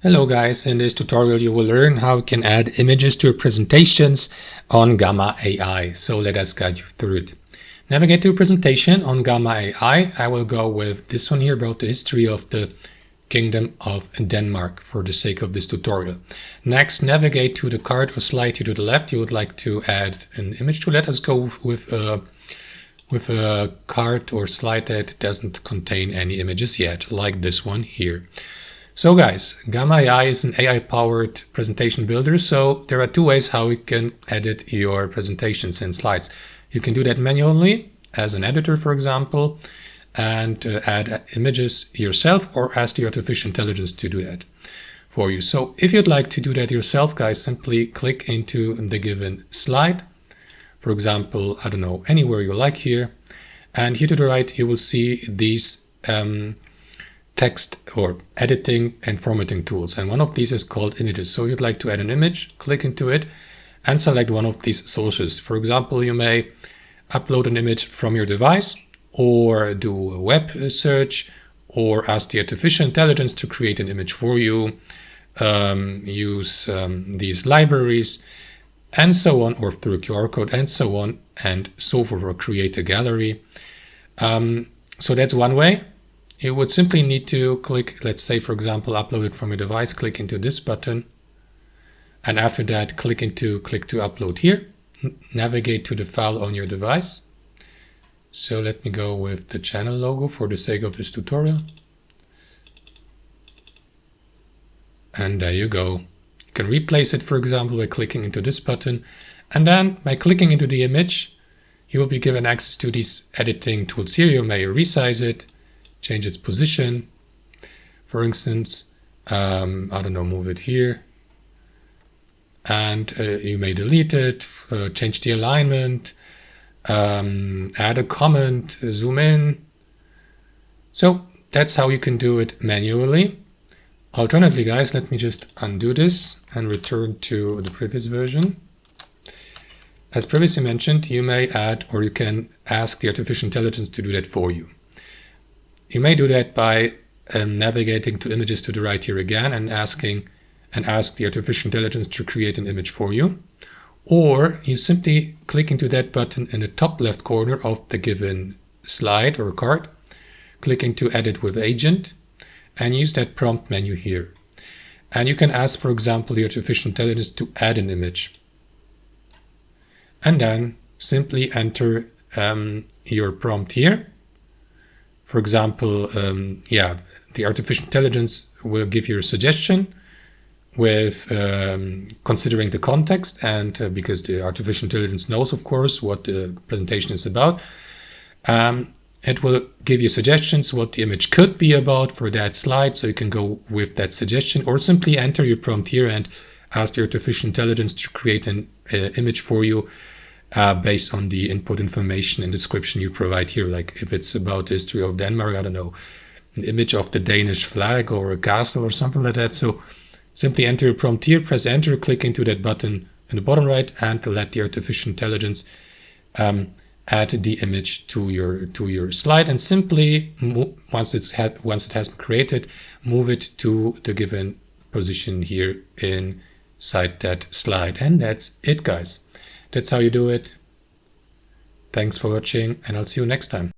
Hello guys, in this tutorial you will learn how you can add images to your presentations on Gamma AI. So let us guide you through it. Navigate to presentation on Gamma AI. I will go with this one here about the history of the Kingdom of Denmark for the sake of this tutorial. Next, navigate to the card or slide here to the left. You would like to add an image to. Let us go with a card or slide that doesn't contain any images yet, like this one here. So guys, Gamma AI is an AI-powered presentation builder, so there are two ways how you can edit your presentations and slides. You can do that manually as an editor, for example, and add images yourself, or ask the artificial intelligence to do that for you. So if you'd like to do that yourself, guys, simply click into the given slide. For example, I don't know, anywhere you like here. And here to the right, you will see these text or editing and formatting tools, and one of these is called images. So you'd like to add an image, click into it and select one of these sources. For example, you may upload an image from your device, or do a web search, or ask the artificial intelligence to create an image for you, use these libraries and so on, or through a QR code and so on and so forth, or create a gallery. So that's one way. You would simply need to click, let's say, for example, upload it from your device, click into this button. And after that, click to upload here. Navigate to the file on your device. So let me go with the channel logo for the sake of this tutorial. And there you go. You can replace it, for example, by clicking into this button. And then by clicking into the image, you will be given access to these editing tools here. You may resize it, change its position, for instance, I don't know, move it here, and you may delete it, change the alignment, add a comment, zoom in. So that's how you can do it manually. Alternatively, guys, let me just undo this and return to the previous version. As previously mentioned, you may add, or you can ask the artificial intelligence to do that for you. You may do that by navigating to images to the right here again and ask the artificial intelligence to create an image for you. Or you simply click into that button in the top left corner of the given slide or card, click into Edit with Agent, and use that prompt menu here. And you can ask, for example, the artificial intelligence to add an image. And then simply enter your prompt here. For example, the artificial intelligence will give you a suggestion with considering the context, and because the artificial intelligence knows, of course, what the presentation is about, it will give you suggestions what the image could be about for that slide, so you can go with that suggestion, or simply enter your prompt here and ask the artificial intelligence to create an image for you based on the input information and description you provide here. Like if it's about the history of Denmark, I don't know, an image of the Danish flag or a castle or something like that. So simply enter your prompt here, press enter, click into that button in the bottom right, and let the artificial intelligence add the image to your slide, and simply once it has been created, move it to the given position here inside that slide. And that's it, guys. That's how you do it. Thanks for watching, and I'll see you next time.